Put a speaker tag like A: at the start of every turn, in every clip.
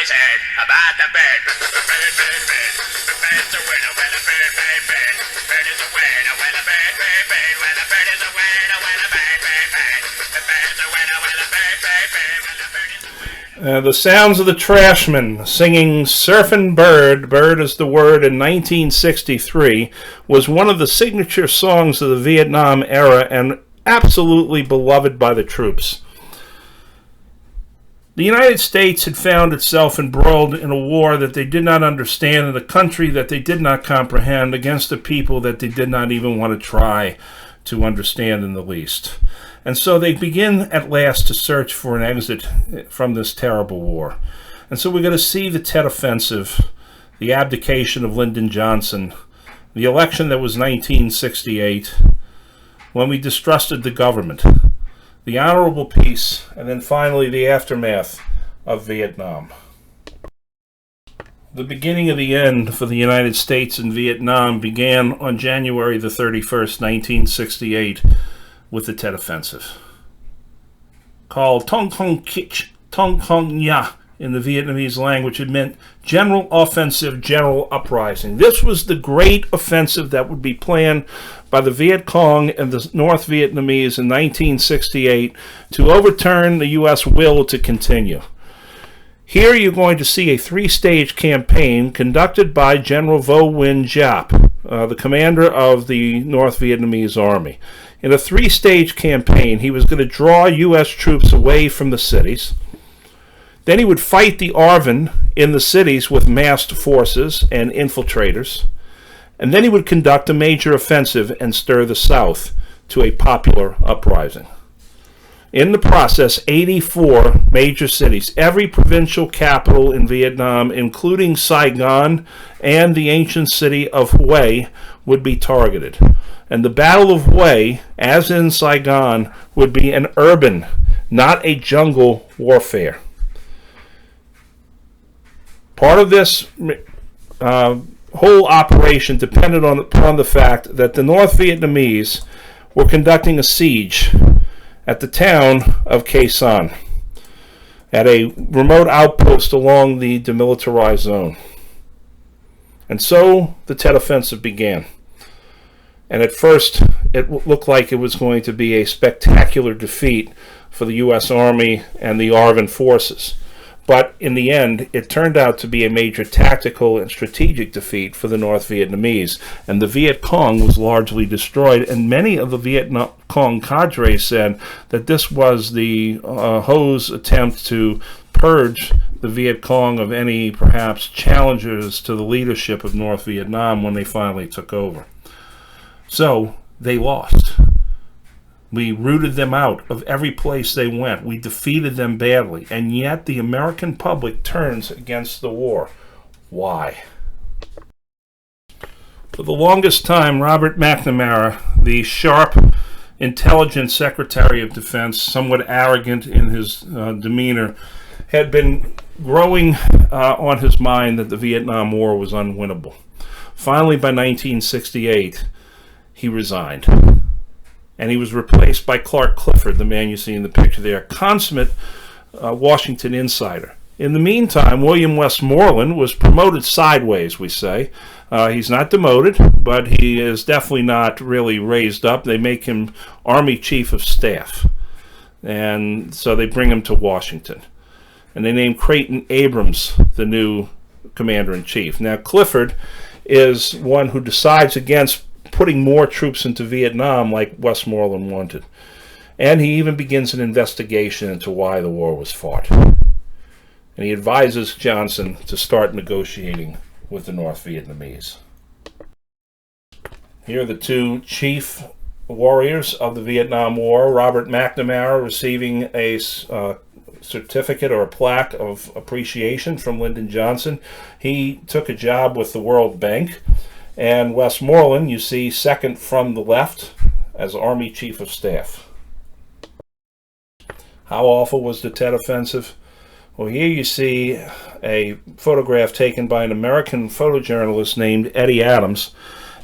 A: said about the bird. Bird, bird, bird. The bird's a winner, well, a bird, bird, bird. Bird is a winner, well, a bird, bird, bird. Well, a bird is a winner, well, a bird, bird, bird. The bird's a winner, well, a bird, bird, bird. Well, a bird is a winner.
B: The sounds of the Trashmen singing Surfin' Bird, Bird is the Word, in 1963 was one of the signature songs of the Vietnam era and absolutely beloved by the troops. The United States had found itself embroiled in a war that they did not understand, in a country that they did not comprehend, against a people that they did not even want to try to understand in the least. And so they begin at last to search for an exit from this terrible war. And so we're going to see the Tet Offensive, the abdication of Lyndon Johnson, the election that was 1968, when we distrusted the government, the honorable peace, and then finally the aftermath of Vietnam. The beginning of the end for the United States in Vietnam began on January the 31st, 1968, with the Tet Offensive. Called Tong Hong Kich, Tong Hong Nha in the Vietnamese language, it meant General Offensive, General Uprising. This was the great offensive that would be planned by the Viet Cong and the North Vietnamese in 1968 to overturn the U.S. will to continue. Here you're going to see a three-stage campaign conducted by General Vo Nguyen Giap, the commander of the North Vietnamese Army. In a three-stage campaign, he was going to draw U.S. troops away from the cities. Then he would fight the ARVN in the cities with massed forces and infiltrators. And then he would conduct a major offensive and stir the South to a popular uprising. In the process, 84 major cities, every provincial capital in Vietnam, including Saigon and the ancient city of Hue, would be targeted. And the Battle of Hue, as in Saigon, would be an urban, not a jungle warfare. Part of this whole operation depended upon the fact that the North Vietnamese were conducting a siege at the town of Khe Sanh, at a remote outpost along the demilitarized zone. And so the Tet Offensive began. And at first, it looked like it was going to be a spectacular defeat for the U.S. Army and the ARVN forces. But in the end, it turned out to be a major tactical and strategic defeat for the North Vietnamese, and the Viet Cong was largely destroyed. And many of the Viet Cong cadres said that this was the Ho's attempt to purge the Viet Cong of any, perhaps, challengers to the leadership of North Vietnam when they finally took over. So, they lost. We rooted them out of every place they went. We defeated them badly. And yet the American public turns against the war. Why? For the longest time, Robert McNamara, the sharp, intelligent Secretary of Defense, somewhat arrogant in his demeanor, had been growing on his mind that the Vietnam War was unwinnable. Finally, by 1968, he resigned. And he was replaced by Clark Clifford, the man you see in the picture there, a consummate Washington insider. In the meantime, William Westmoreland was promoted sideways, we say. He's not demoted, but he is definitely not really raised up. They make him Army Chief of Staff. And so they bring him to Washington. And they name Creighton Abrams the new Commander-in-Chief. Now, Clifford is one who decides against putting more troops into Vietnam like Westmoreland wanted. And he even begins an investigation into why the war was fought. And he advises Johnson to start negotiating with the North Vietnamese. Here are the two chief warriors of the Vietnam War. Robert McNamara receiving a certificate or a plaque of appreciation from Lyndon Johnson. He took a job with the World Bank. And Westmoreland, you see second from the left as Army Chief of Staff. How awful was the Tet Offensive? Well, here you see a photograph taken by an American photojournalist named Eddie Adams.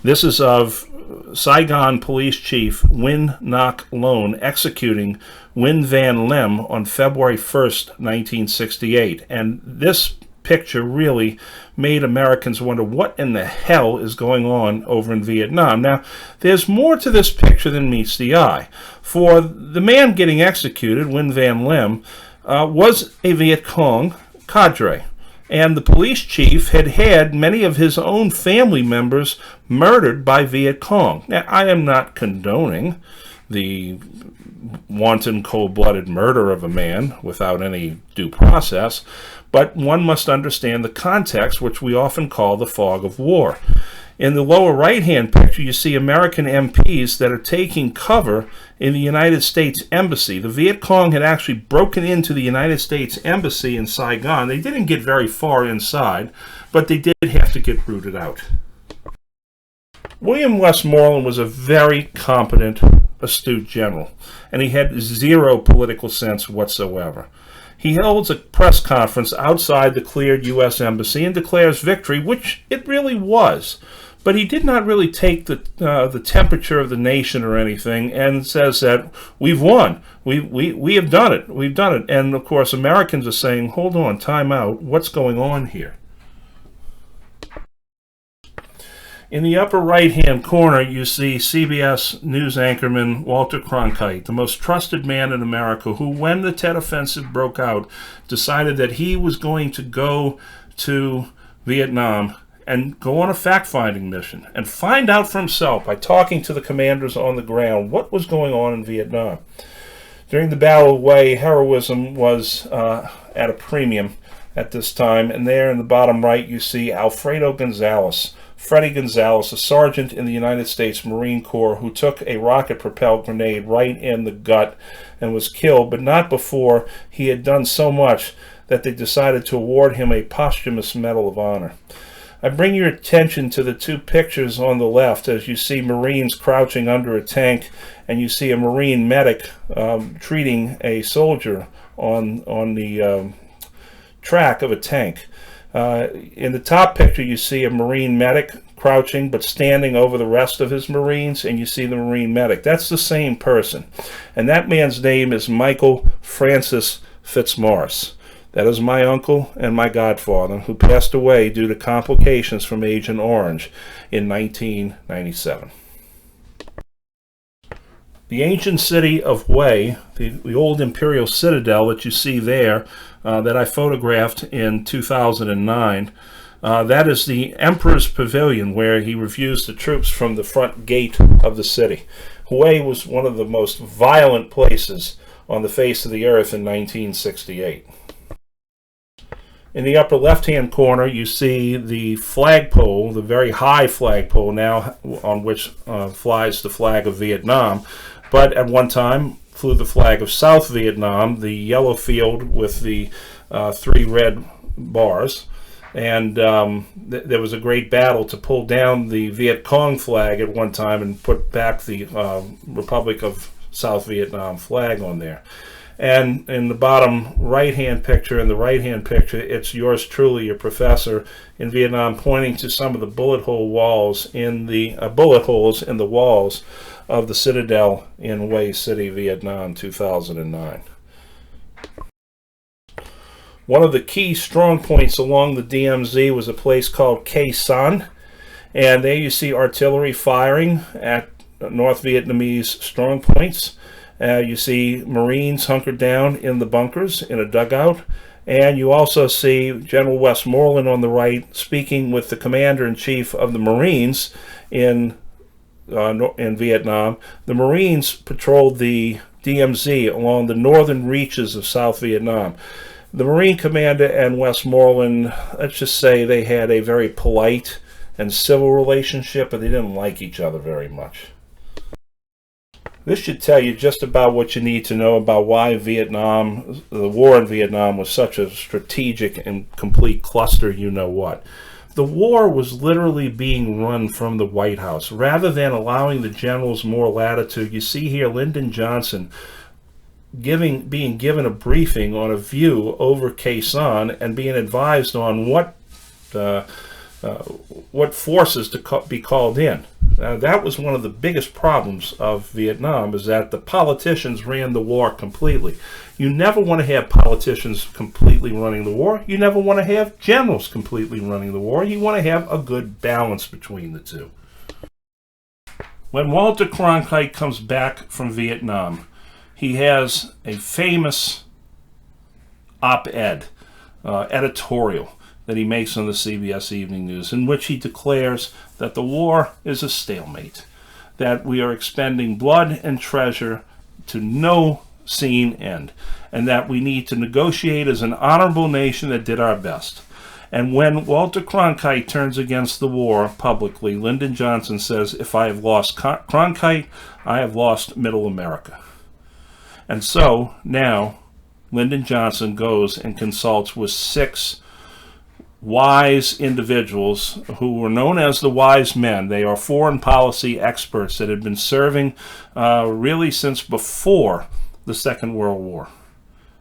B: This is of Saigon Police Chief Nguyen Ngoc Loan executing Nguyen Van Liem on February 1st, 1968. And this picture really made Americans wonder what in the hell is going on over in Vietnam. Now, there's more to this picture than meets the eye. For the man getting executed, Nguyen Van Lim, was a Viet Cong cadre. And the police chief had had many of his own family members murdered by Viet Cong. Now, I am not condoning the wanton, cold-blooded murder of a man without any due process, but one must understand the context, which we often call the fog of war. In the lower right-hand picture, you see American MPs that are taking cover in the United States Embassy. The Viet Cong had actually broken into the United States Embassy in Saigon. They didn't get very far inside, but they did have to get rooted out. William Westmoreland was a very competent, astute general, and he had zero political sense whatsoever. He holds a press conference outside the cleared U.S. Embassy and declares victory, which it really was. But he did not really take the temperature of the nation or anything, and says that we've won, we have done it, we've done it. And of course, Americans are saying, hold on, time out, what's going on here? In the upper right-hand corner, you see CBS News anchorman Walter Cronkite, the most trusted man in America, who, when the Tet Offensive broke out, decided that he was going to go to Vietnam and go on a fact-finding mission and find out for himself by talking to the commanders on the ground what was going on in Vietnam. During the Battle of Hue, heroism was at a premium at this time, and there in the bottom right you see Alfredo Gonzalez, Freddie Gonzalez, a sergeant in the United States Marine Corps who took a rocket-propelled grenade right in the gut and was killed, but not before he had done so much that they decided to award him a posthumous Medal of Honor. I bring your attention to the two pictures on the left as you see Marines crouching under a tank, and you see a Marine medic treating a soldier on the track of a tank. In the top picture, you see a Marine medic crouching but standing over the rest of his Marines, and you see the Marine medic. That's the same person. And that man's name is Michael Francis Fitzmaurice. That is my uncle and my godfather, who passed away due to complications from Agent Orange in 1997. The ancient city of Hue, the old imperial citadel that you see there, that I photographed in 2009, that is the Emperor's Pavilion, where he refused the troops from the front gate of the city. Hue was one of the most violent places on the face of the earth in 1968. In the upper left-hand corner, you see the flagpole, the very high flagpole now on which flies the flag of Vietnam, but at one time flew the flag of South Vietnam, the yellow field with the three red bars. And there was a great battle to pull down the Viet Cong flag at one time and put back the Republic of South Vietnam flag on there. And in the bottom right-hand picture, it's yours truly, your professor in Vietnam, pointing to some of the bullet holes in the walls of the Citadel in Hue City, Vietnam, 2009. One of the key strong points along the DMZ was a place called Khe Sanh, and there you see artillery firing at North Vietnamese strong points. You see Marines hunkered down in the bunkers in a dugout, and you also see General Westmoreland on the right speaking with the commander-in-chief of the Marines in Vietnam. The Marines patrolled the DMZ along the northern reaches of South Vietnam. The Marine commander and Westmoreland, let's just say they had a very polite and civil relationship, but they didn't like each other very much. This should tell you just about what you need to know about why the war in Vietnam was such a strategic and complete cluster, you know what. The war was literally being run from the White House. Rather than allowing the generals more latitude, you see here Lyndon Johnson being given a briefing on a view over Khe Sanh and being advised on what forces to be called in. That was one of the biggest problems of Vietnam, is that the politicians ran the war completely. You never want to have politicians completely running the war. You never want to have generals completely running the war. You want to have a good balance between the two. When Walter Cronkite comes back from Vietnam, he has a famous op-ed, editorial, that he makes on the CBS Evening News, in which he declares that the war is a stalemate, that we are expending blood and treasure to no seen end, and that we need to negotiate as an honorable nation that did our best. And when Walter Cronkite turns against the war publicly, Lyndon Johnson says, if I have lost Cronkite, I have lost Middle America. And so now Lyndon Johnson goes and consults with 6 wise individuals who were known as the Wise Men. They are foreign policy experts that had been serving really since before the Second World War.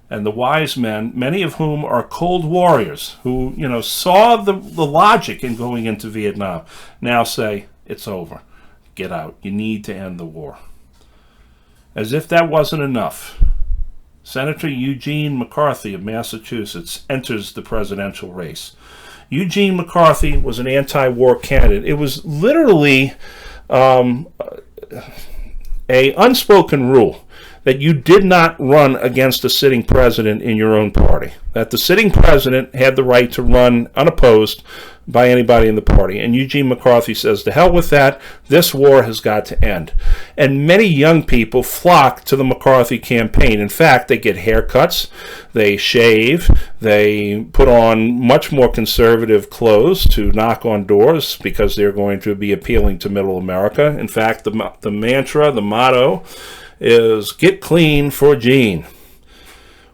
B: And the Wise Men, many of whom are cold warriors who, saw the logic in going into Vietnam, now say, it's over. Get out. You need to end the war. As if that wasn't enough, Senator Eugene McCarthy of Massachusetts enters the presidential race. Eugene McCarthy was an anti-war candidate. It was literally a unspoken rule that you did not run against a sitting president in your own party, that the sitting president had the right to run unopposed by anybody in the party. And Eugene McCarthy says, to hell with that, this war has got to end. And many young people flock to the McCarthy campaign. In fact, they get haircuts, they shave, they put on much more conservative clothes to knock on doors because they're going to be appealing to Middle America. In fact, the mantra, the motto, is get clean for Gene.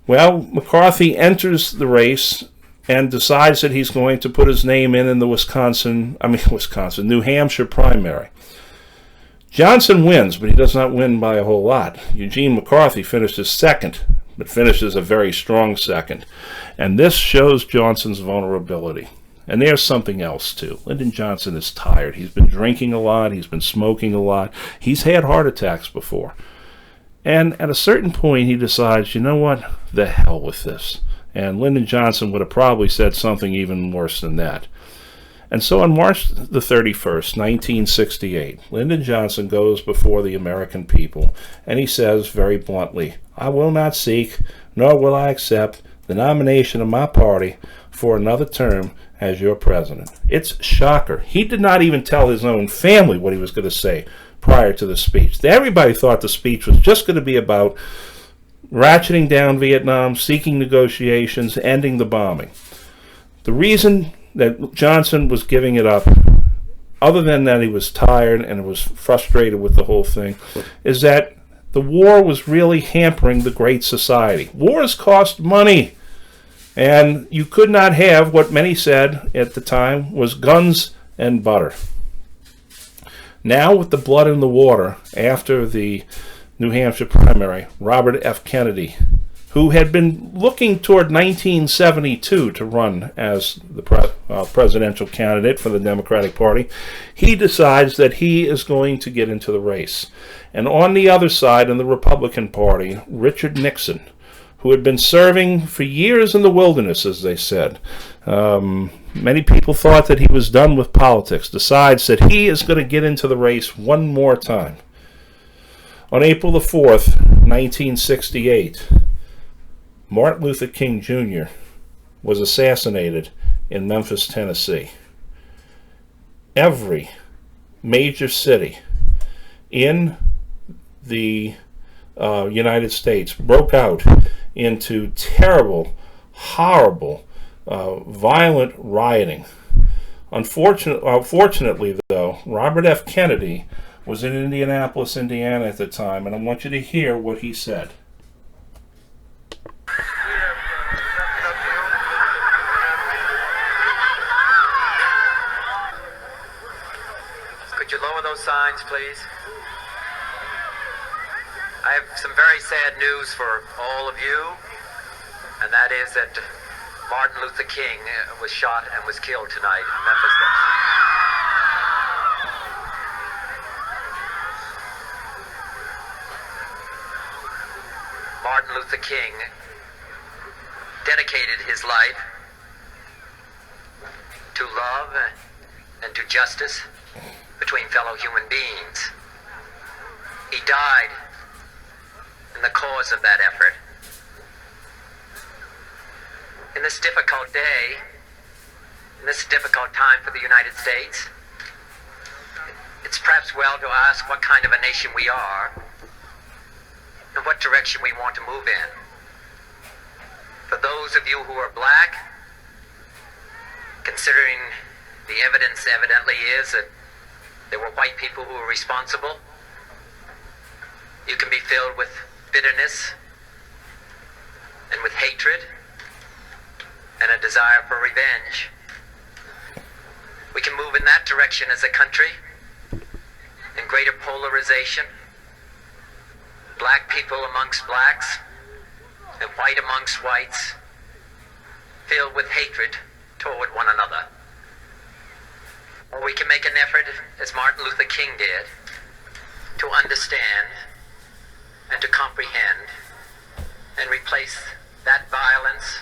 B: Well, McCarthy enters the race and decides that he's going to put his name in the New Hampshire primary. Johnson wins, but he does not win by a whole lot. Eugene McCarthy finishes second, but finishes a very strong second. And this shows Johnson's vulnerability. And there's something else, too. Lyndon Johnson is tired. He's been drinking a lot. He's been smoking a lot. He's had heart attacks before. And at a certain point, he decides, you know what? The hell with this. And Lyndon Johnson would have probably said something even worse than that. And so on March the 31st, 1968, Lyndon Johnson goes before the American people, and he says very bluntly, I will not seek, nor will I accept, the nomination of my party for another term as your president. It's shocker. He did not even tell his own family what he was going to say prior to the speech. Everybody thought the speech was just going to be about ratcheting down Vietnam, seeking negotiations, ending the bombing. The reason that Johnson was giving it up, other than that he was tired and was frustrated with the whole thing, is that the war was really hampering the Great Society. Wars cost money, and you could not have what many said at the time was guns and butter. Now, with the blood in the water, after the New Hampshire primary, Robert F. Kennedy, who had been looking toward 1972 to run as the presidential candidate for the Democratic Party, he decides that he is going to get into the race. And on the other side, in the Republican Party, Richard Nixon, who had been serving for years in the wilderness, as they said, many people thought that he was done with politics, decides that he is going to get into the race one more time. On April the 4th, 1968, Martin Luther King Jr. was assassinated in Memphis, Tennessee. Every major city in the United States broke out into terrible, horrible, violent rioting. Unfortunately, though, Robert F. Kennedy was in Indianapolis, Indiana at the time, and I want you to hear what he said.
C: Could you lower those signs, please? I have some very sad news for all of you, and that is that Martin Luther King was shot and was killed tonight in Memphis. Martin Luther King dedicated his life to love and to justice between fellow human beings. He died in the cause of that effort. In this difficult day, in this difficult time for the United States, it's perhaps well to ask what kind of a nation we are and what direction we want to move in. For those of you who are black, considering the evidence evidently is that there were white people who were responsible, you can be filled with bitterness and with hatred and a desire for revenge. We can move in that direction as a country, in greater polarization, black people amongst blacks and white amongst whites, filled with hatred toward one another. Or we can make an effort, as Martin Luther King did, to understand and to comprehend and replace that violence,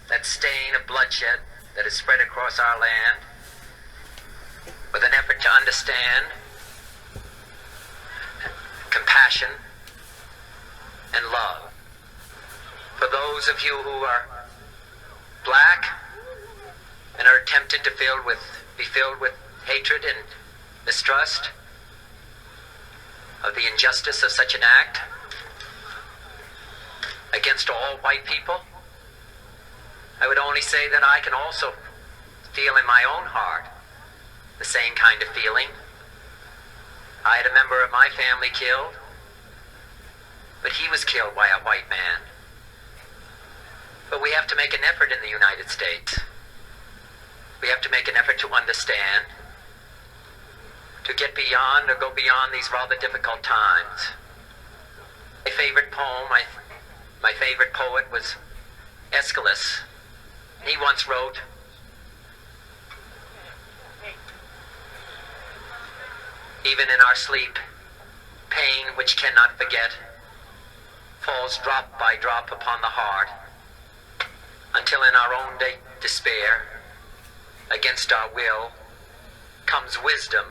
C: that stain of bloodshed that is spread across our land, with an effort to understand compassion and love. For those of you who are black and are tempted to be filled with hatred and mistrust of the injustice of such an act against all white people, I would only say that I can also feel in my own heart the same kind of feeling. I had a member of my family killed, but he was killed by a white man. But we have to make an effort in the United States. We have to make an effort to understand, to get beyond or go beyond these rather difficult times. My favorite poem, my favorite poet was Aeschylus. He once wrote, "Even in our sleep, pain which cannot forget falls drop by drop upon the heart, until in our own despair, against our will, comes wisdom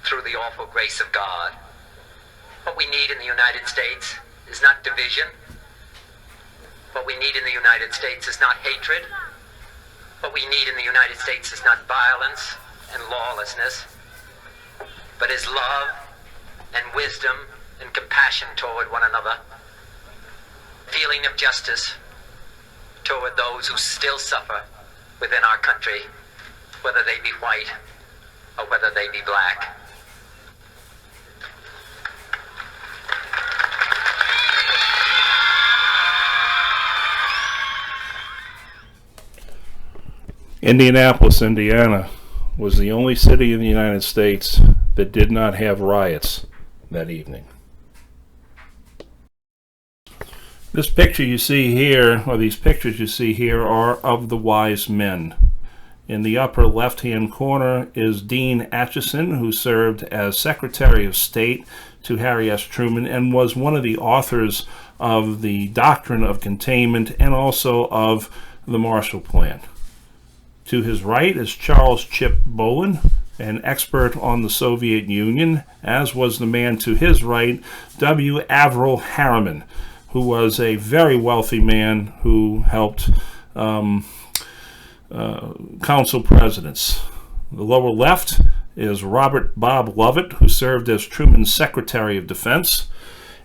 C: through the awful grace of God." What we need in the United States is not division. What we need in the United States is not hatred. What we need in the United States is not violence and lawlessness, but is love and wisdom and compassion toward one another, feeling of justice toward those who still suffer within our country, whether they be white or whether they be black.
B: Indianapolis, Indiana, was the only city in the United States that did not have riots that evening. This picture you see here, or these pictures you see here, are of the wise men. In the upper left-hand corner is Dean Acheson, who served as Secretary of State to Harry S. Truman and was one of the authors of the Doctrine of Containment and also of the Marshall Plan. To his right is Charles Chip Bolin, an expert on the Soviet Union, as was the man to his right, W. Averell Harriman, who was a very wealthy man who helped council presidents. The lower left is Robert Bob Lovett, who served as Truman's Secretary of Defense.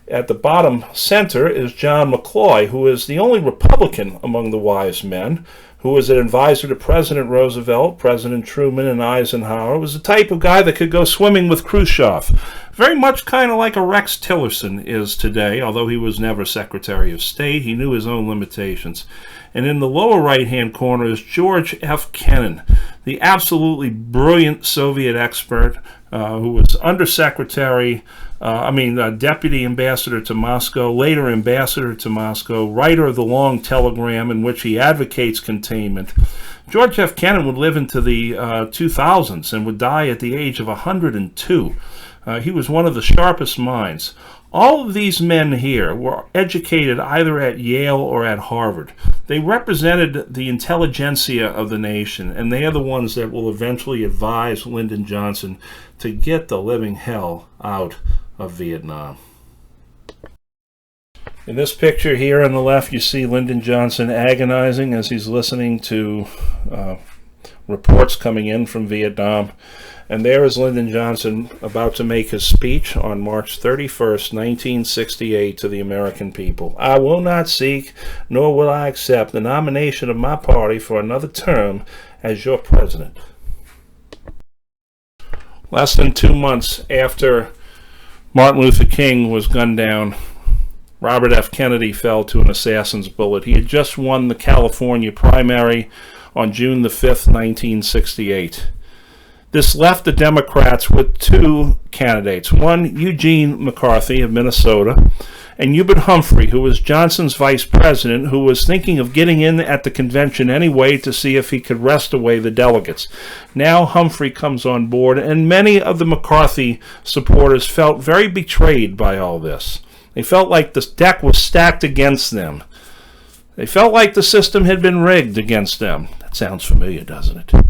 B: At the bottom center is John McCloy, who is the only Republican among the wise men, who was an advisor to President Roosevelt, President Truman, and Eisenhower. Was the type of guy that could go swimming with Khrushchev. Very much kind of like a Rex Tillerson is today, although he was never Secretary of State. He knew his own limitations. And in the lower right-hand corner is George F. Kennan, the absolutely brilliant Soviet expert who was Deputy Ambassador to Moscow, later Ambassador to Moscow, writer of the Long Telegram, in which he advocates containment. George F. Kennan would live into the 2000s and would die at the age of 102. He was one of the sharpest minds. All of these men here were educated either at Yale or at Harvard. They represented the intelligentsia of the nation, and they are the ones that will eventually advise Lyndon Johnson to get the living hell out of Vietnam. In this picture here on the left, you see Lyndon Johnson agonizing as he's listening to reports coming in from Vietnam. And there is Lyndon Johnson about to make his speech on March 31st, 1968 to the American people. I will not seek, nor will I accept the nomination of my party for another term as your president. Less than 2 months after Martin Luther King was gunned down, Robert F. Kennedy fell to an assassin's bullet. He had just won the California primary on June the 5th, 1968. This left the Democrats with two candidates. One, Eugene McCarthy of Minnesota, and Hubert Humphrey, who was Johnson's vice president, who was thinking of getting in at the convention anyway to see if he could wrest away the delegates. Now Humphrey comes on board, and many of the McCarthy supporters felt very betrayed by all this. They felt like the deck was stacked against them. They felt like the system had been rigged against them. That sounds familiar, doesn't it?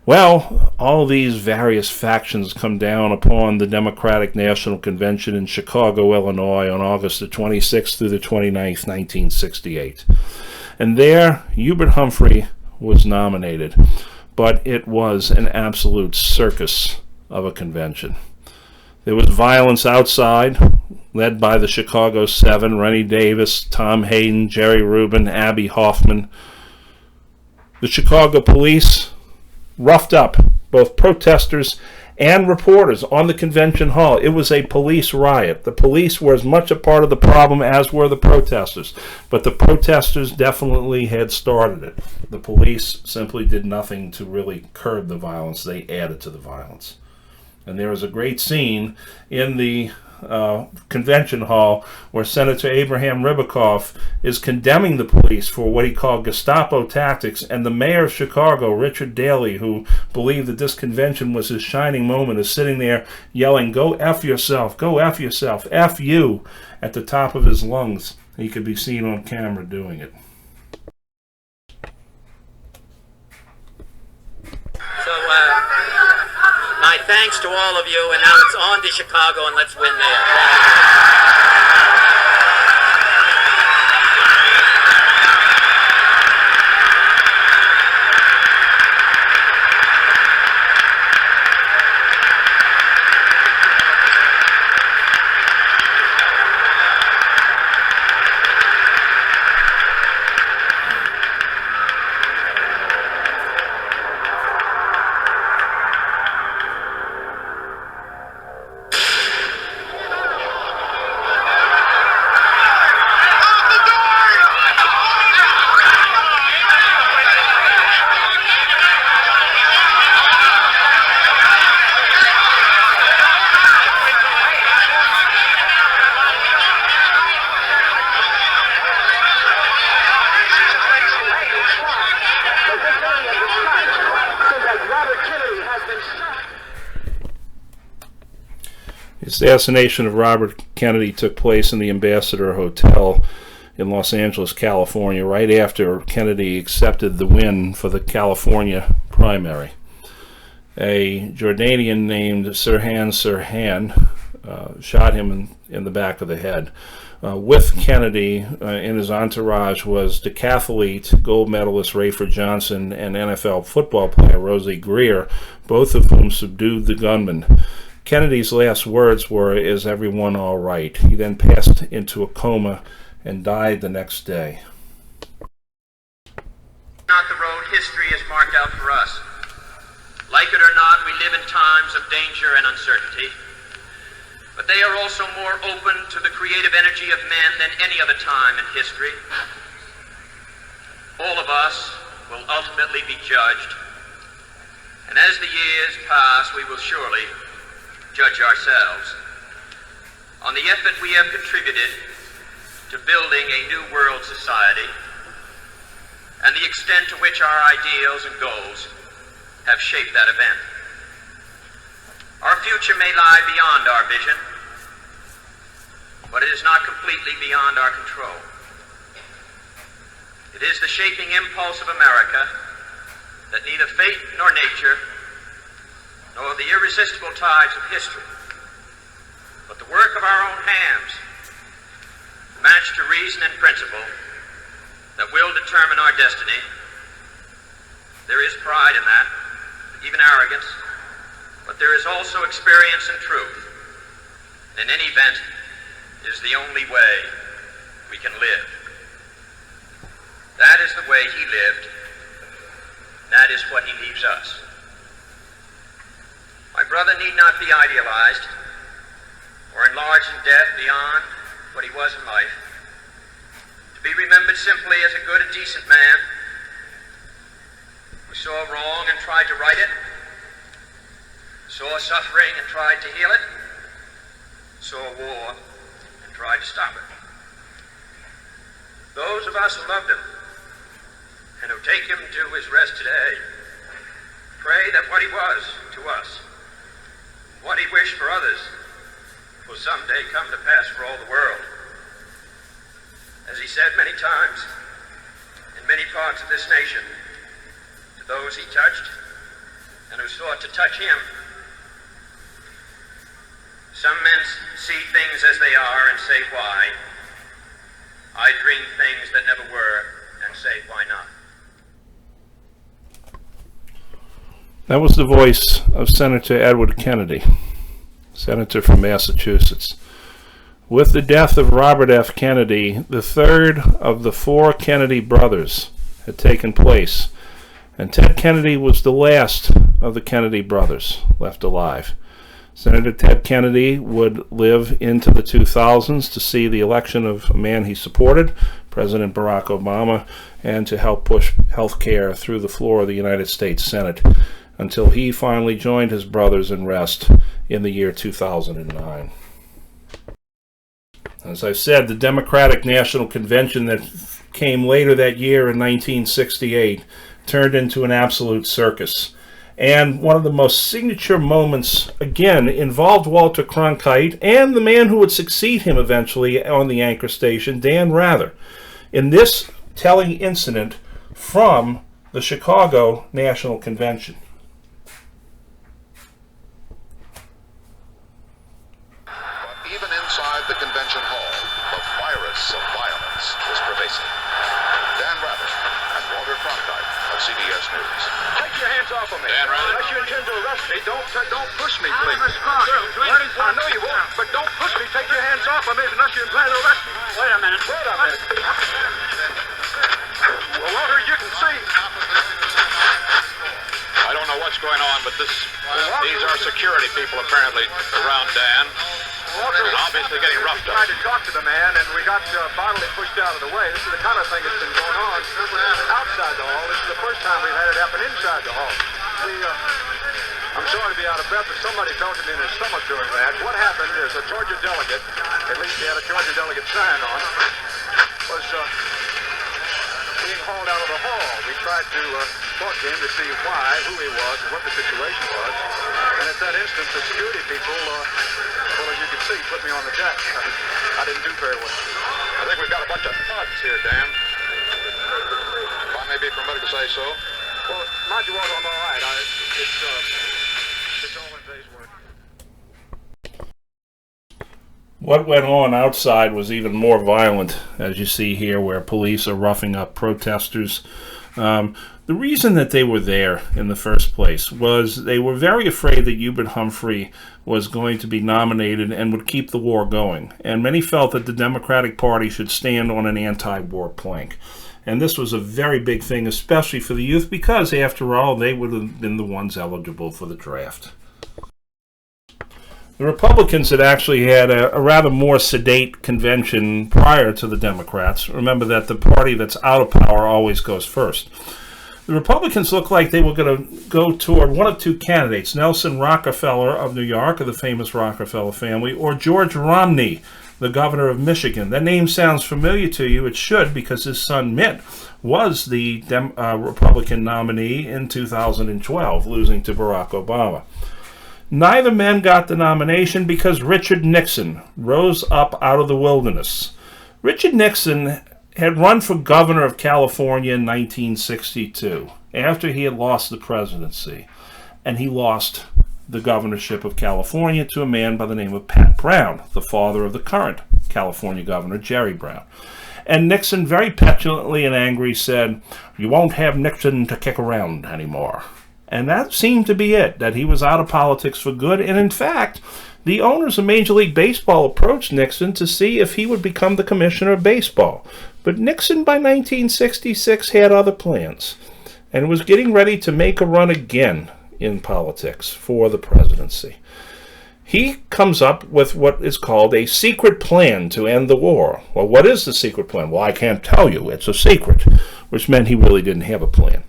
B: Well, all these various factions come down upon the Democratic National Convention in Chicago, Illinois on August the 26th through the 29th, 1968. And there, Hubert Humphrey was nominated. But it was an absolute circus of a convention. There was violence outside, led by the Chicago Seven, Rennie Davis, Tom Hayden, Jerry Rubin, Abbie Hoffman. The Chicago police roughed up both protesters and reporters on the convention hall. It was a police riot. The police were as much a part of the problem as were the protesters, but the protesters definitely had started it. The police simply did nothing to really curb the violence. They added to the violence. And there was a great scene in the convention hall where Senator Abraham Ribicoff is condemning the police for what he called Gestapo tactics, and the mayor of Chicago, Richard Daley, who believed that this convention was his shining moment, is sitting there yelling, "Go F yourself, go F yourself, F you," at the top of his lungs. He could be seen on camera doing it.
C: My thanks to all of you, and now it's on to Chicago, and let's win there.
B: The assassination of Robert Kennedy took place in the Ambassador Hotel in Los Angeles, California, right after Kennedy accepted the win for the California primary. A Jordanian named Sirhan Sirhan shot him in the back of the head. With Kennedy in his entourage was decathlete gold medalist Rayford Johnson and NFL football player Rosie Greer, both of whom subdued the gunman. Kennedy's last words were, "Is everyone all right?" He then passed into a coma and died the next day.
C: Not the road history has marked out for us. Like it or not, we live in times of danger and uncertainty. But they are also more open to the creative energy of men than any other time in history. All of us will ultimately be judged. And as the years pass, we will surely judge ourselves on the effort we have contributed to building a new world society and the extent to which our ideals and goals have shaped that event. Our future may lie beyond our vision,
D: but it is not completely beyond our control. It is the shaping impulse of America that neither fate nor nature, nor the irresistible tides of history, but the work of our own hands, matched to reason and principle, that will determine our destiny. There is pride in that, even arrogance, but there is also experience and truth. In any event, it is the only way we can live. That is the way he lived. That is what he leaves us. My brother need not be idealized or enlarged in death beyond what he was in life. To be remembered simply as a good and decent man who saw wrong and tried to right it, saw suffering and tried to heal it, saw war and tried to stop it. Those of us who loved him and who take him to his rest today pray that what he was to us, what he wished for others, will someday come to pass for all the world. As he said many times in many parts of this nation, to those he touched and who sought to touch him, some men see things as they are and say why. I dream things that never were and say why not.
B: That was the voice of Senator Edward Kennedy, senator from Massachusetts. With the death of Robert F. Kennedy, the third of the four Kennedy brothers had taken place, and Ted Kennedy was the last of the Kennedy brothers left alive. Senator Ted Kennedy would live into the 2000s to see the election of a man he supported, President Barack Obama, and to help push health care through the floor of the United States Senate until he finally joined his brothers in rest in the year 2009. As I've said, the Democratic National Convention that came later that year in 1968 turned into an absolute circus. And one of the most signature moments, again, involved Walter Cronkite and the man who would succeed him eventually on the anchor station, Dan Rather, in this telling incident from the Chicago National Convention.
E: Even inside the convention hall, the virus of violence was pervasive. Dan Rather and Walter Cronkite of CBS News.
D: Take your hands off of me.
E: Dan Rather.
D: Unless you intend to arrest me, don't push me, please. I know you won't, but don't push me. Take your hands off of me unless you plan to arrest me. Wait a minute. Well, Walter, you can see.
E: I don't know what's going on, but these are security people apparently around Dan.
D: Walter,
E: and obviously getting roughed up.
D: Tried to talk to the man, and we got bodily pushed out of the way. This is the kind of thing that's been going on outside the hall. This is the first time we've had it happen inside the hall. I'm sorry to be out of breath, but somebody felt it in his stomach during that. What happened is a Georgia delegate, at least he had a Georgia delegate sign on, was being hauled out of the hall. We tried to talk to him to see why, who he was, and what the situation was. And at that instant, the security people, well, as you can see, put me on the jack. I didn't do very well.
E: I think we've got a bunch of thugs here, Dan. If I may be permitted to say so.
D: Well, mind you, Walter, I'm all right. It's all in day's work.
B: What went on outside was even more violent, as you see here, where police are roughing up protesters. The reason that they were there in the first place was they were very afraid that Hubert Humphrey was going to be nominated and would keep the war going. And many felt that the Democratic Party should stand on an anti-war plank. And this was a very big thing, especially for the youth, because, after all, they would have been the ones eligible for the draft. The Republicans had actually had a rather more sedate convention prior to the Democrats. Remember that the party that's out of power always goes first. The Republicans looked like they were going to go toward one of two candidates, Nelson Rockefeller of New York, of the famous Rockefeller family, or George Romney, the governor of Michigan. That name sounds familiar to you. It should, because his son Mitt was the Republican nominee in 2012, losing to Barack Obama. Neither man got the nomination because Richard Nixon rose up out of the wilderness. Richard Nixon had run for governor of California in 1962 after he had lost the presidency, and he lost the governorship of California to a man by the name of Pat Brown, the father of the current California governor, Jerry Brown. And Nixon, very petulantly and angry, said, "You won't have Nixon to kick around anymore." And that seemed to be it, that he was out of politics for good. And in fact, the owners of Major League Baseball approached Nixon to see if he would become the commissioner of baseball. But Nixon, by 1966, had other plans and was getting ready to make a run again in politics for the presidency. He comes up with what is called a secret plan to end the war. Well, what is the secret plan? Well, I can't tell you. It's a secret, which meant he really didn't have a plan.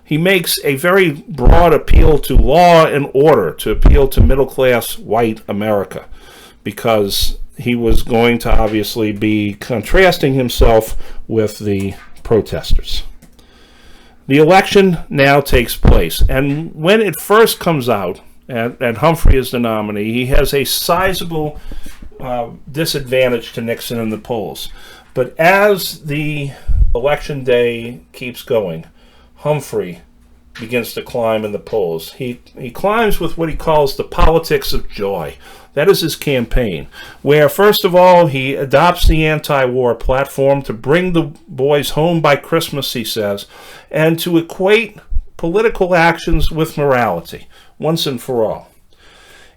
B: He makes a very broad appeal to law and order, to appeal to middle-class white America, because he was going to obviously be contrasting himself with the protesters. The election now takes place, and when it first comes out, and Humphrey is the nominee, he has a sizable disadvantage to Nixon in the polls. But as the election day keeps going, Humphrey begins to climb in the polls. He climbs with what he calls the politics of joy. That is his campaign, where, first of all, he adopts the anti-war platform to bring the boys home by Christmas, he says, and to equate political actions with morality, once and for all.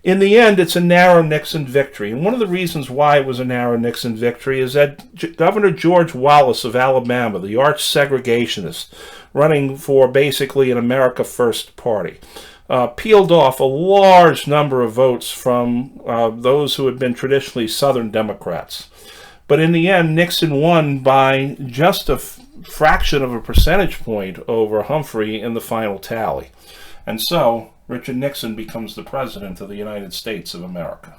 B: In the end, it's a narrow Nixon victory. And one of the reasons why it was a narrow Nixon victory is that Governor George Wallace of Alabama, the arch segregationist, running for basically an America First party, peeled off a large number of votes from those who had been traditionally Southern Democrats. But in the end, Nixon won by just a fraction of a percentage point over Humphrey in the final tally. And so, Richard Nixon becomes the President of the United States of America.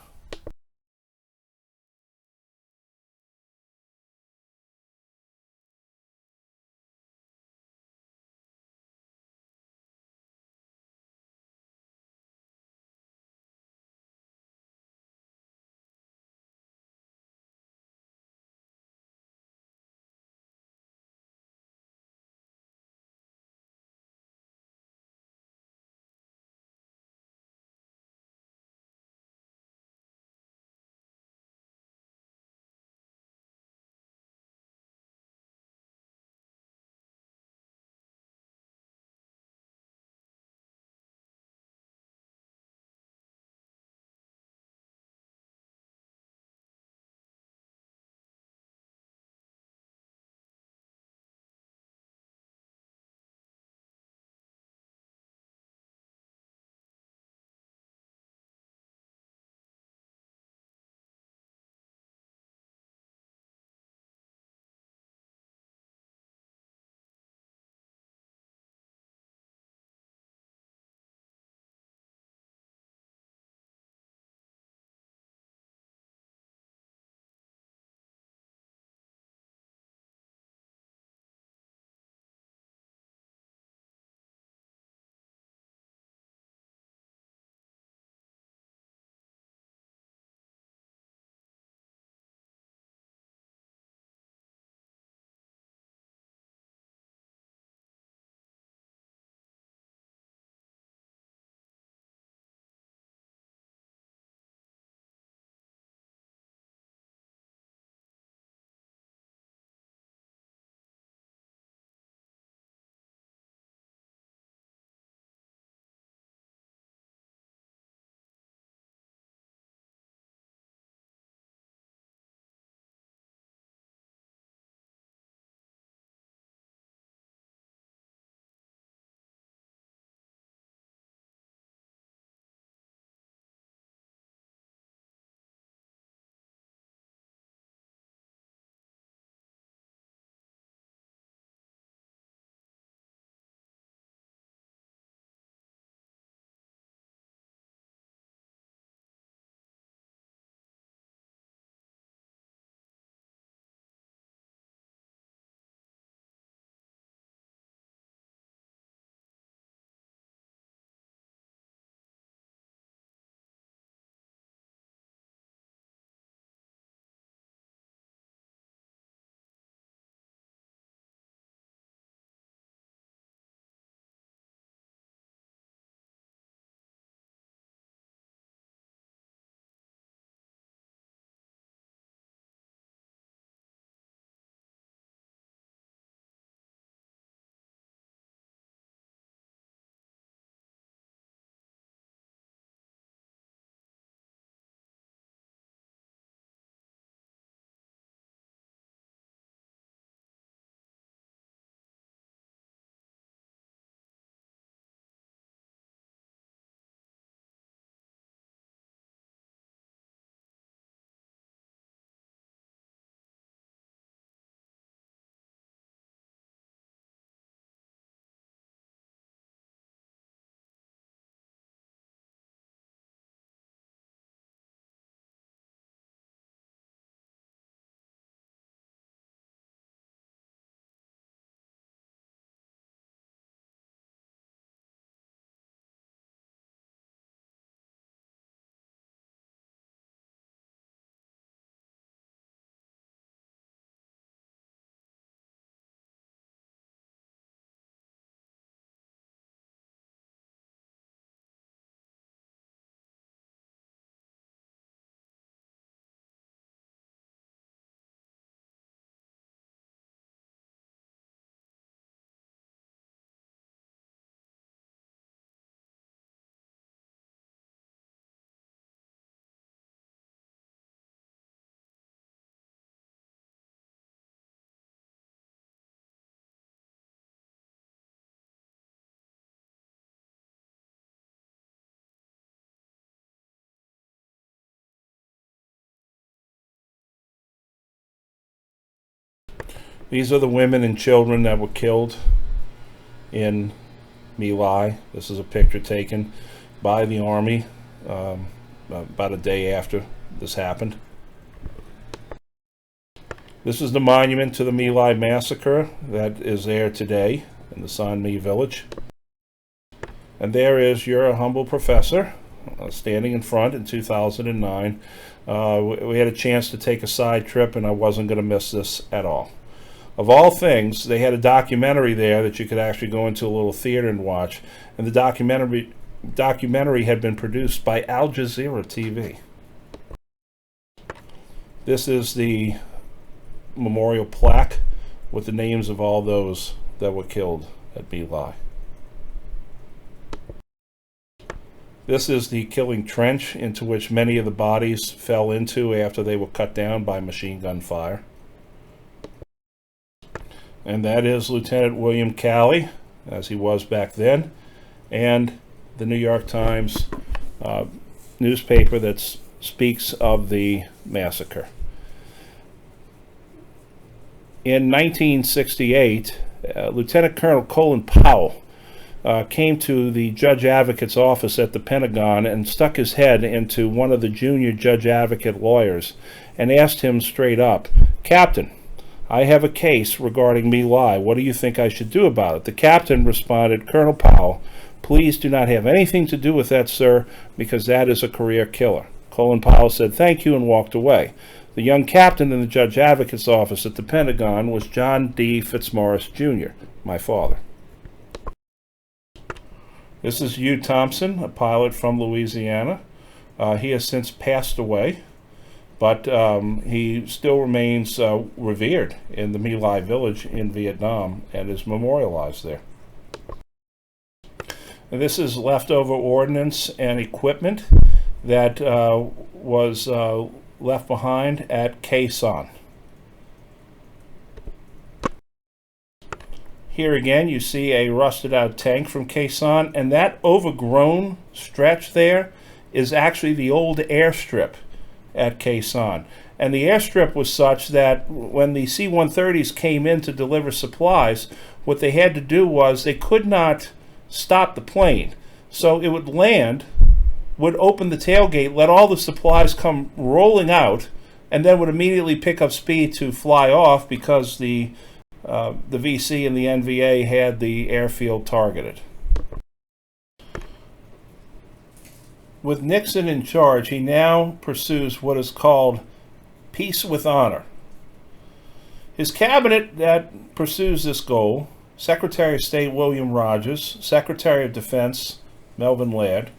B: These are the women and children that were killed in My Lai. This is a picture taken by the Army about a day after this happened. This is the monument to the My Lai massacre that is there today in the San Mi village. And there is your humble professor standing in front in 2009. We had a chance to take a side trip, and I wasn't going to miss this at all. Of all things, they had a documentary there that you could actually go into a little theater and watch, and the documentary had been produced by Al Jazeera TV. This is the memorial plaque with the names of all those that were killed at My Lai. This is the killing trench into which many of the bodies fell into after they were cut down by machine gun fire. And that is Lieutenant William Calley, as he was back then, and the New York Times newspaper that speaks of the massacre. In 1968, Lieutenant Colonel Colin Powell came to the Judge Advocate's office at the Pentagon and stuck his head into one of the junior Judge Advocate lawyers and asked him straight up, "Captain, I have a case regarding My Lai. What do you think I should do about it?" The captain responded, "Colonel Powell, please do not have anything to do with that, sir, because that is a career killer." Colin Powell said thank you and walked away. The young captain in the Judge Advocate's office at the Pentagon was John D. Fitzmaurice Jr., my father. This is Hugh Thompson, a pilot from Louisiana. He has since passed away, but he still remains revered in the My Lai village in Vietnam and is memorialized there. And this is leftover ordnance and equipment that was left behind at Khe Sanh. Here again you see a rusted out tank from Khe Sanh, and that overgrown stretch there is actually the old airstrip at Khe Sanh. And the airstrip was such that when the C-130s came in to deliver supplies, what they had to do was they could not stop the plane. So it would land, would open the tailgate, let all the supplies come rolling out, and then would immediately pick up speed to fly off because the VC and the NVA had the airfield targeted. With Nixon in charge, he now pursues what is called peace with honor. His cabinet that pursues this goal: Secretary of State William Rogers, Secretary of Defense Melvin Laird,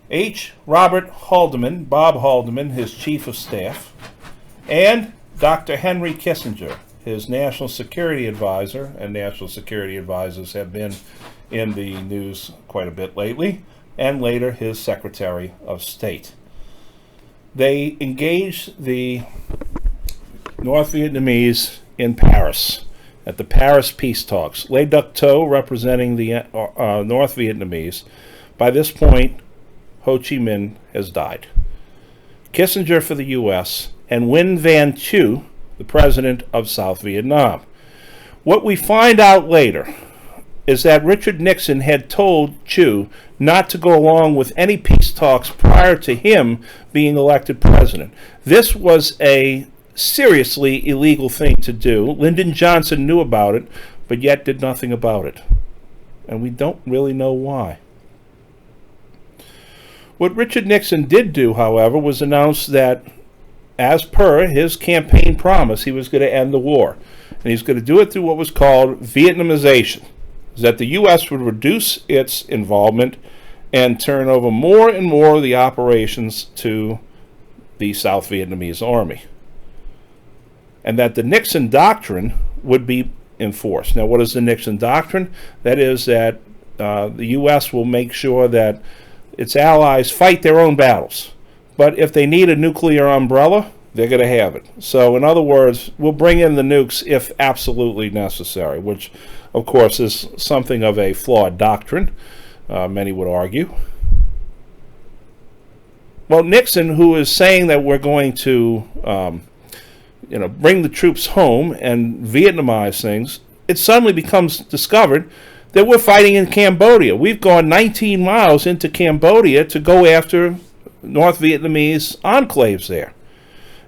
B: H. Robert Haldeman, Bob Haldeman, his Chief of Staff, and Dr. Henry Kissinger, his National Security Advisor, and National Security Advisors have been in the news quite a bit lately, and later his Secretary of State. They engaged the North Vietnamese in Paris at the Paris peace talks. Le Duc Tho representing the North Vietnamese. By this point, Ho Chi Minh has died. Kissinger for the U.S. and Nguyen Van Thieu, the president of South Vietnam. What we find out later is that Richard Nixon had told Thieu not to go along with any peace talks prior to him being elected president. This was a seriously illegal thing to do. Lyndon Johnson knew about it, but yet did nothing about it. And we don't really know why. What Richard Nixon did do, however, was announce that, as per his campaign promise, he was going to end the war. And he's going to do it through what was called Vietnamization, that the U.S. would reduce its involvement and turn over more and more of the operations to the South Vietnamese Army. And that the Nixon Doctrine would be enforced. Now, what is the Nixon Doctrine? That is that the U.S. will make sure that its allies fight their own battles. But if they need a nuclear umbrella, they're going to have it. So, in other words, we'll bring in the nukes if absolutely necessary, which, of course, is something of a flawed doctrine, many would argue. Well, Nixon, who is saying that we're going to bring the troops home and Vietnamize things, it suddenly becomes discovered that we're fighting in Cambodia. We've gone 19 miles into Cambodia to go after North Vietnamese enclaves there.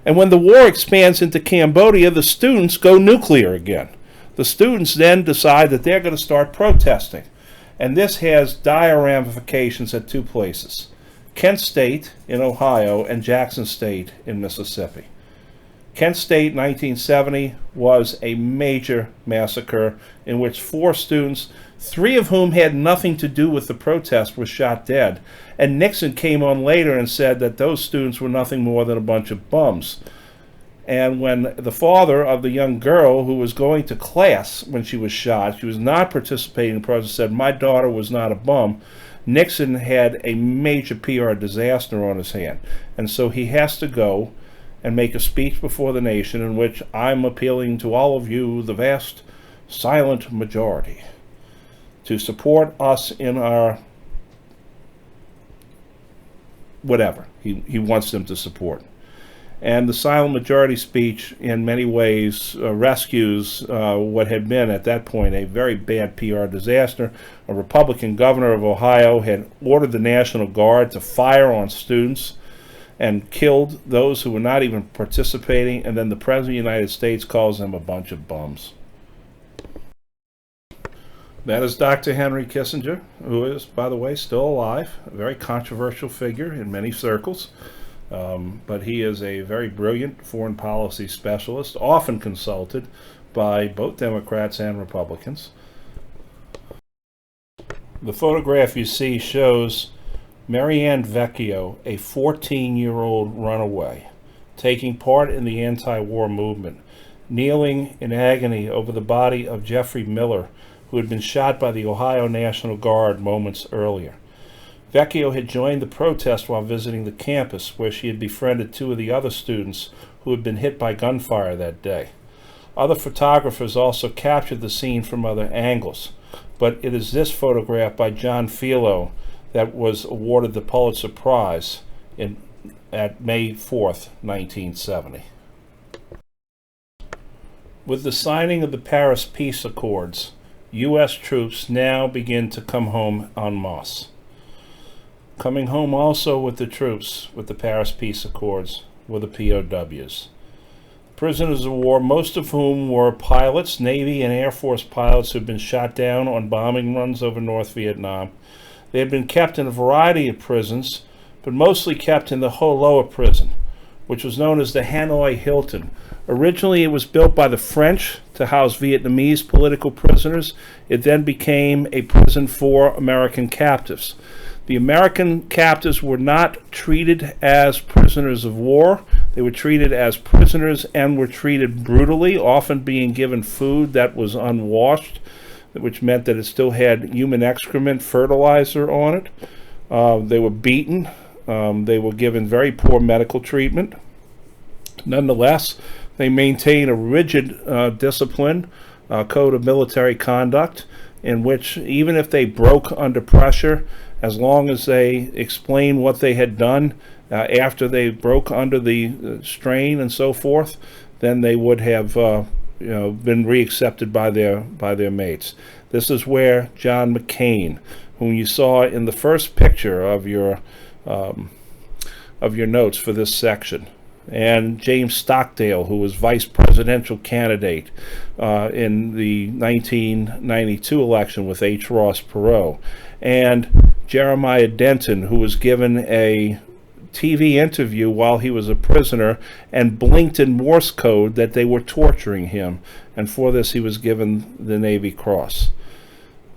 B: And when the war expands into Cambodia, the students go nuclear again. The students then decide that they're going to start protesting. And this has dire ramifications at two places: Kent State in Ohio and Jackson State in Mississippi. Kent State, 1970, was a major massacre in which 4 students, 3 of whom had nothing to do with the protest, were shot dead. And Nixon came on later and said that those students were nothing more than a bunch of bums. And when the father of the young girl who was going to class when she was shot, she was not participating in the protest, said, "My daughter was not a bum," Nixon had a major PR disaster on his hand. And so he has to go and make a speech before the nation in which I'm appealing to all of you, the vast silent majority, to support us in our whatever he wants them to support. And the silent majority speech in many ways rescues what had been at that point a very bad PR disaster. A Republican governor of Ohio had ordered the National Guard to fire on students and killed those who were not even participating, and then the President of the United States calls them a bunch of bums. That is Dr. Henry Kissinger, who is, by the way, still alive, a very controversial figure in many circles. But he is a very brilliant foreign policy specialist, often consulted by both Democrats and Republicans. The photograph you see shows Marianne Vecchio, a 14-year-old runaway, taking part in the anti-war movement, kneeling in agony over the body of Jeffrey Miller, who had been shot by the Ohio National Guard moments earlier. Vecchio had joined the protest while visiting the campus, where she had befriended 2 of the other students who had been hit by gunfire that day. Other photographers also captured the scene from other angles, but it is this photograph by John Filo that was awarded the Pulitzer Prize at May 4th, 1970. With the signing of the Paris Peace Accords, U.S. troops now begin to come home en masse. Coming home also with the troops with the Paris Peace Accords were the POWs. Prisoners of war, most of whom were pilots, Navy and Air Force pilots who had been shot down on bombing runs over North Vietnam. They had been kept in a variety of prisons, but mostly kept in the Ho Loa prison, which was known as the Hanoi Hilton. Originally, it was built by the French to house Vietnamese political prisoners. It then became a prison for American captives. The American captives were not treated as prisoners of war. They were treated as prisoners and were treated brutally, often being given food that was unwashed, which meant that it still had human excrement fertilizer on it. They were beaten. They were given very poor medical treatment. Nonetheless, they maintained a rigid discipline, code of military conduct, in which even if they broke under pressure, as long as they explained what they had done after they broke under the strain and so forth, then they would have been reaccepted by their mates. This is where John McCain, whom you saw in the first picture of your notes for this section, and James Stockdale, who was vice presidential candidate in the 1992 election with H. Ross Perot, and Jeremiah Denton, who was given a TV interview while he was a prisoner and blinked in Morse code that they were torturing him, and for this he was given the Navy Cross.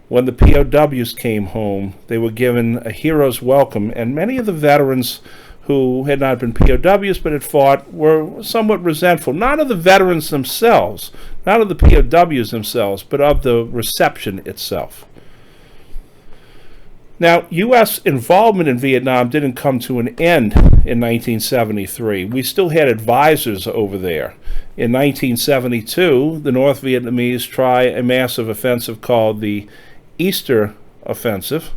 B: When the POWs came home, they were given a hero's welcome, and many of the veterans who had not been POWs but had fought were somewhat resentful, not of the veterans themselves, not of the POWs themselves, but of the reception itself. Now, U.S. involvement in Vietnam didn't come to an end in 1973. We still had advisors over there. In 1972, the North Vietnamese try a massive offensive called the Easter Offensive.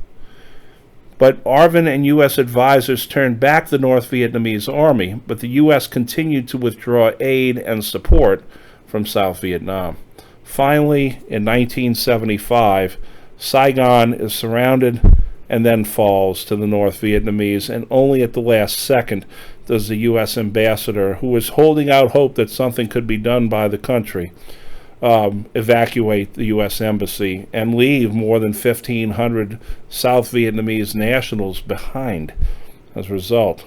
B: But ARVN and U.S. advisors turned back the North Vietnamese army, but the U.S. continued to withdraw aid and support from South Vietnam. Finally, in 1975, Saigon is surrounded and then falls to the North Vietnamese, and only at the last second does the U.S. ambassador, who was holding out hope that something could be done by the country, evacuate the U.S. embassy and leave more than 1,500 South Vietnamese nationals behind as a result.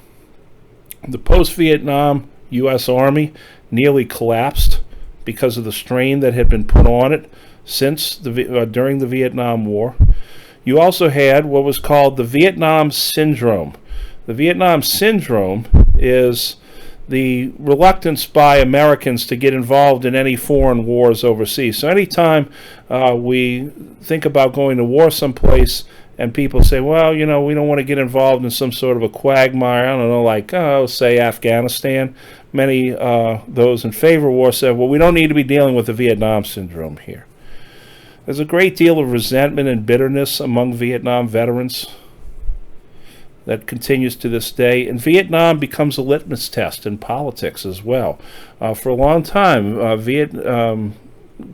B: The post-Vietnam U.S. Army nearly collapsed because of the strain that had been put on it since during the Vietnam War. You also had what was called the Vietnam Syndrome. The Vietnam Syndrome is the reluctance by Americans to get involved in any foreign wars overseas. So anytime we think about going to war someplace and people say, well, you know, we don't want to get involved in some sort of a quagmire, I don't know, like, say Afghanistan, many those in favor of war said, well, we don't need to be dealing with the Vietnam Syndrome here. There's a great deal of resentment and bitterness among Vietnam veterans that continues to this day, and Vietnam becomes a litmus test in politics as well. For a long time,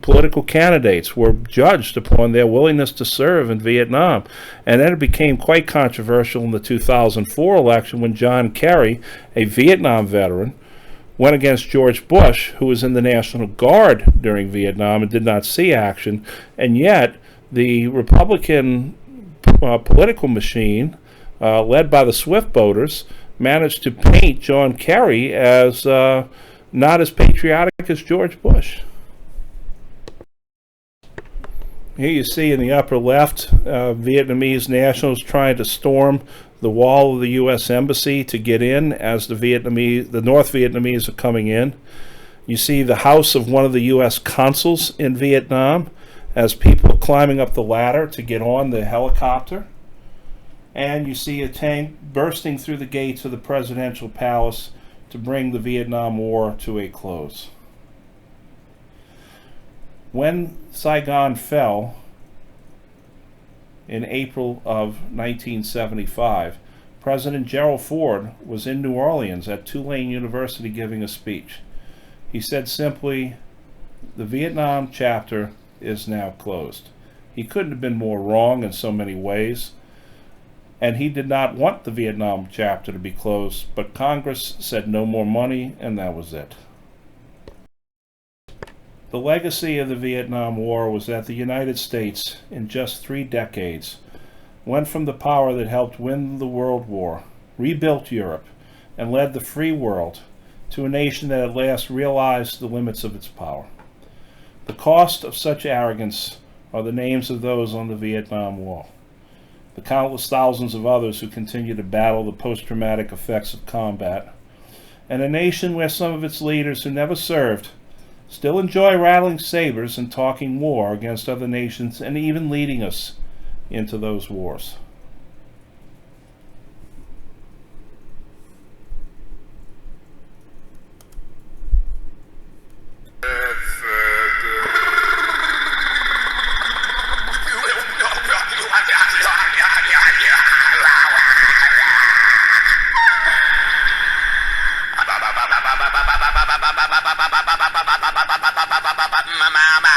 B: political candidates were judged upon their willingness to serve in Vietnam, and then it became quite controversial in the 2004 election when John Kerry, a Vietnam veteran, went against George Bush, who was in the National Guard during Vietnam and did not see action, and yet the Republican political machine, led by the Swift voters, managed to paint John Kerry as not as patriotic as George Bush. Here you see in the upper left Vietnamese nationals trying to storm the wall of the U.S. Embassy to get in as the North Vietnamese are coming in. You see the house of one of the U.S. consuls in Vietnam as people are climbing up the ladder to get on the helicopter. And you see a tank bursting through the gates of the presidential palace to bring the Vietnam War to a close. When Saigon fell in April of 1975, President Gerald Ford was in New Orleans at Tulane University giving a speech. He said simply, the Vietnam chapter is now closed. He couldn't have been more wrong in so many ways. And he did not want the Vietnam chapter to be closed, but Congress said no more money, and that was it. The legacy of the Vietnam War was that the United States, in just 3 decades, went from the power that helped win the World War, rebuilt Europe, and led the free world to a nation that at last realized the limits of its power. The cost of such arrogance are the names of those on the Vietnam Wall, the countless thousands of others who continue to battle the post-traumatic effects of combat, and a nation where some of its leaders who never served still enjoy rattling sabers and talking war against other nations and even leading us into those wars.
A: Mama,